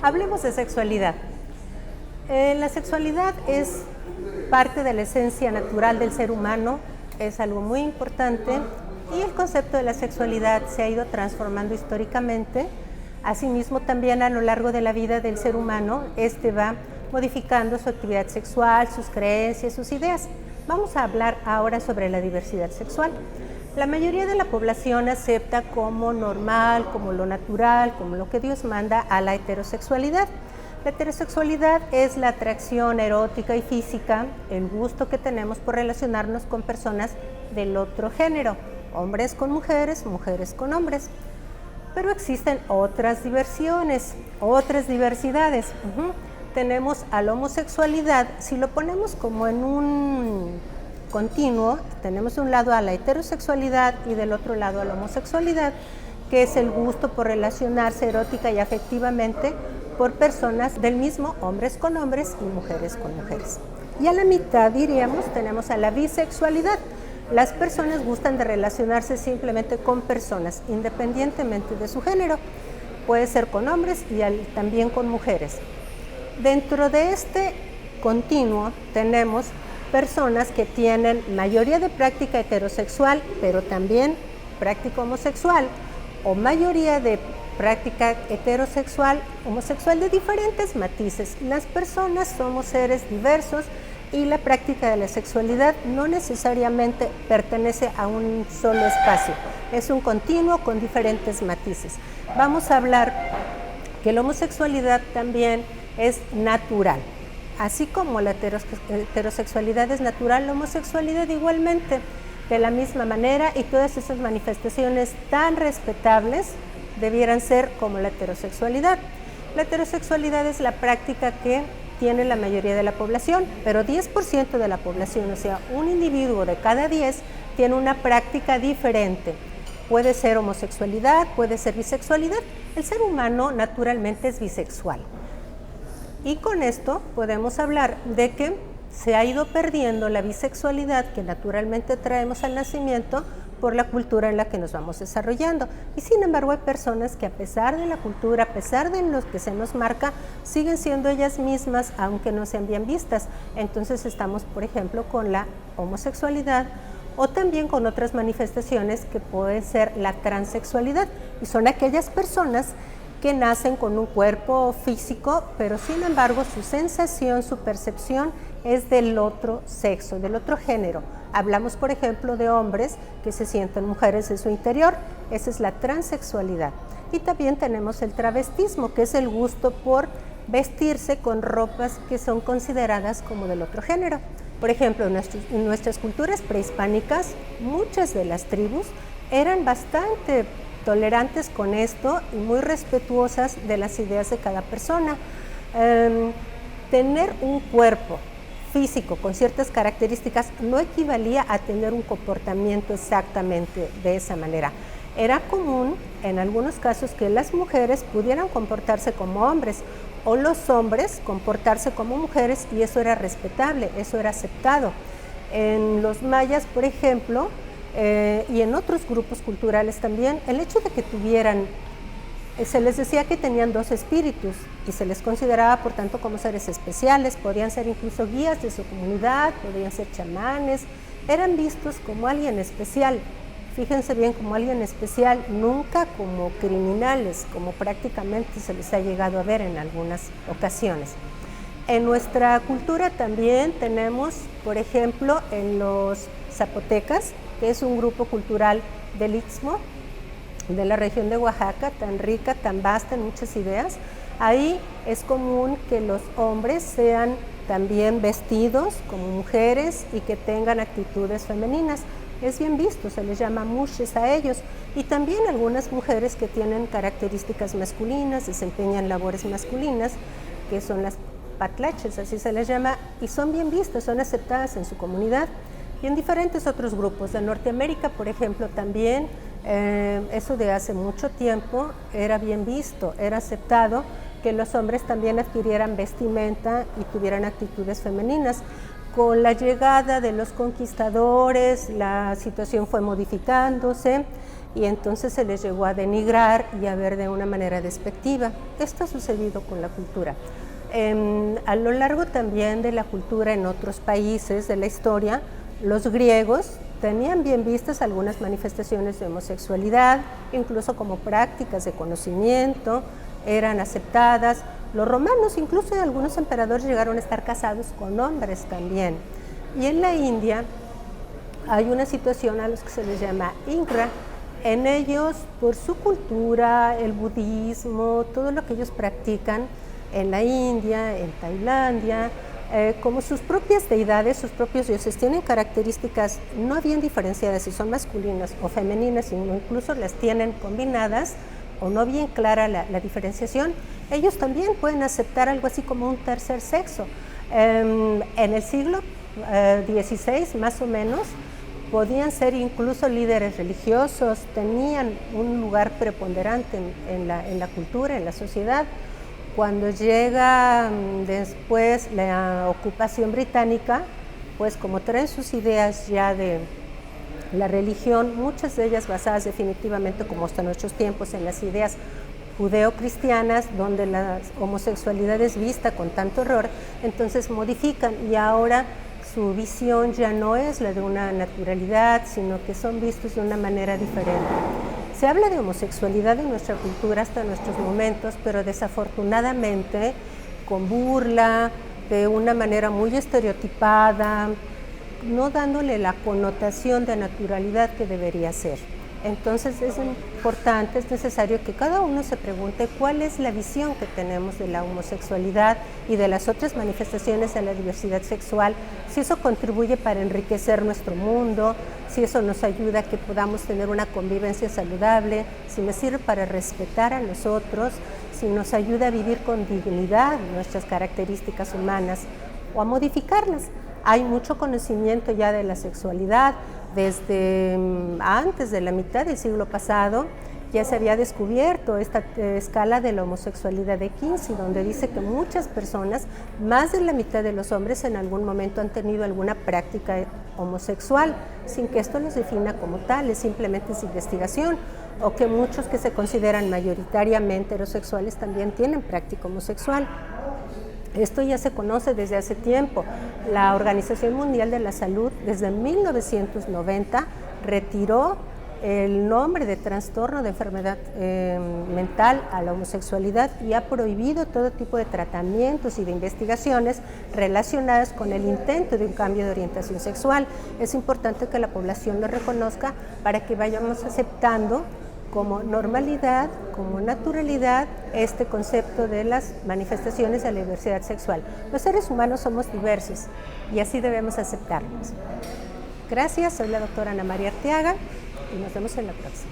Hablemos de sexualidad. La sexualidad es parte de la esencia natural del ser humano, es algo muy importante y el concepto de la sexualidad se ha ido transformando históricamente. Asimismo, también a lo largo de la vida del ser humano, va modificando su actividad sexual, sus creencias, sus ideas. Vamos a hablar ahora sobre la diversidad sexual. La mayoría de la población acepta como normal, como lo natural, como lo que Dios manda a la heterosexualidad. La heterosexualidad es la atracción erótica y física, el gusto que tenemos por relacionarnos con personas del otro género, hombres con mujeres, mujeres con hombres. Pero existen otras diversiones, otras diversidades. Tenemos a la homosexualidad, si lo ponemos como en un continuo, tenemos de un lado a la heterosexualidad y del otro lado a la homosexualidad, que es el gusto por relacionarse erótica y afectivamente por personas del mismo, hombres con hombres y mujeres con mujeres. Y a la mitad, diríamos, tenemos a la bisexualidad. Las personas gustan de relacionarse simplemente con personas, independientemente de su género. Puede ser con hombres y también con mujeres. Dentro de este continuo tenemos personas que tienen mayoría de práctica heterosexual, pero también práctica homosexual, o mayoría de práctica heterosexual, homosexual de diferentes matices. Las personas somos seres diversos y la práctica de la sexualidad no necesariamente pertenece a un solo espacio, es un continuo con diferentes matices. Vamos a hablar que la homosexualidad también es natural. Así como la heterosexualidad es natural, la homosexualidad igualmente, de la misma manera, y todas esas manifestaciones tan respetables debieran ser como la heterosexualidad. La heterosexualidad es la práctica que tiene la mayoría de la población, pero 10% de la población, o sea, un individuo de cada 10 tiene una práctica diferente. Puede ser homosexualidad, puede ser bisexualidad. El ser humano naturalmente es bisexual. Y con esto podemos hablar de que se ha ido perdiendo la bisexualidad que naturalmente traemos al nacimiento por la cultura en la que nos vamos desarrollando. Y sin embargo hay personas que a pesar de la cultura, a pesar de lo que se nos marca, siguen siendo ellas mismas, aunque no sean bien vistas. Entonces estamos, por ejemplo, con la homosexualidad o también con otras manifestaciones que puede ser la transexualidad. Y son aquellas personas que nacen con un cuerpo físico, pero sin embargo su sensación, su percepción es del otro sexo, del otro género. Hablamos, por ejemplo, de hombres que se sienten mujeres en su interior, esa es la transexualidad. Y también tenemos el travestismo, que es el gusto por vestirse con ropas que son consideradas como del otro género. Por ejemplo, en nuestras culturas prehispánicas, muchas de las tribus eran bastante tolerantes con esto y muy respetuosas de las ideas de cada persona. Tener un cuerpo físico con ciertas características no equivalía a tener un comportamiento exactamente de esa manera. Era común en algunos casos que las mujeres pudieran comportarse como hombres o los hombres comportarse como mujeres, y eso era respetable, eso era aceptado. En los mayas, por ejemplo, y en otros grupos culturales también, el hecho de que tuvieran, se les decía que tenían dos espíritus y se les consideraba por tanto como seres especiales, podían ser incluso guías de su comunidad, podían ser chamanes, eran vistos como alguien especial. Fíjense bien, como alguien especial, nunca como criminales, como prácticamente se les ha llegado a ver en algunas ocasiones. En nuestra cultura también tenemos, por ejemplo, en los zapotecas, que es un grupo cultural del Istmo, de la región de Oaxaca, tan rica, tan vasta en muchas ideas. Ahí es común que los hombres sean también vestidos como mujeres y que tengan actitudes femeninas. Es bien visto, se les llama mushes a ellos. Y también algunas mujeres que tienen características masculinas, desempeñan labores masculinas, que son las patlaches, así se les llama, y son bien vistas, son aceptadas en su comunidad. Y en diferentes otros grupos de Norteamérica, por ejemplo, también, eso de hace mucho tiempo era bien visto, era aceptado que los hombres también adquirieran vestimenta y tuvieran actitudes femeninas. Con la llegada de los conquistadores, la situación fue modificándose y entonces se les llegó a denigrar y a ver de una manera despectiva. Esto ha sucedido con la cultura. A lo largo también de la cultura en otros países de la historia, los griegos tenían bien vistas algunas manifestaciones de homosexualidad, incluso como prácticas de conocimiento, eran aceptadas. Los romanos, incluso algunos emperadores llegaron a estar casados con hombres también. Y en la India hay una situación a los que se les llama Ingra. En ellos, por su cultura, el budismo, todo lo que ellos practican en la India, en Tailandia, como sus propias deidades, sus propios dioses tienen características no bien diferenciadas si son masculinas o femeninas, sino incluso las tienen combinadas o no bien clara la diferenciación, ellos también pueden aceptar algo así como un tercer sexo. En el siglo XVI, más o menos, podían ser incluso líderes religiosos, tenían un lugar preponderante en la cultura, en la sociedad. Cuando llega después la ocupación británica, pues como traen sus ideas ya de la religión, muchas de ellas basadas definitivamente, como hasta nuestros tiempos, en las ideas judeocristianas, donde la homosexualidad es vista con tanto horror, entonces modifican y ahora su visión ya no es la de una naturalidad, sino que son vistos de una manera diferente. Se habla de homosexualidad en nuestra cultura hasta nuestros momentos, pero desafortunadamente con burla, de una manera muy estereotipada, no dándole la connotación de naturalidad que debería ser. Entonces es importante, es necesario que cada uno se pregunte cuál es la visión que tenemos de la homosexualidad y de las otras manifestaciones de la diversidad sexual, si eso contribuye para enriquecer nuestro mundo, si eso nos ayuda a que podamos tener una convivencia saludable, si nos sirve para respetar a los otros, si nos ayuda a vivir con dignidad nuestras características humanas o a modificarlas. Hay mucho conocimiento ya de la sexualidad. Desde antes de la mitad del siglo pasado ya se había descubierto esta escala de la homosexualidad de Kinsey, donde dice que muchas personas, más de la mitad de los hombres, en algún momento han tenido alguna práctica homosexual, sin que esto los defina como tales, simplemente es investigación, o que muchos que se consideran mayoritariamente heterosexuales también tienen práctica homosexual. Esto ya se conoce desde hace tiempo. La Organización Mundial de la Salud, desde 1990, retiró el nombre de trastorno de enfermedad mental a la homosexualidad y ha prohibido todo tipo de tratamientos y de investigaciones relacionadas con el intento de un cambio de orientación sexual. Es importante que la población lo reconozca para que vayamos aceptando como normalidad, como naturalidad, este concepto de las manifestaciones de la diversidad sexual. Los seres humanos somos diversos y así debemos aceptarlos. Gracias, soy la doctora Ana María Arteaga y nos vemos en la próxima.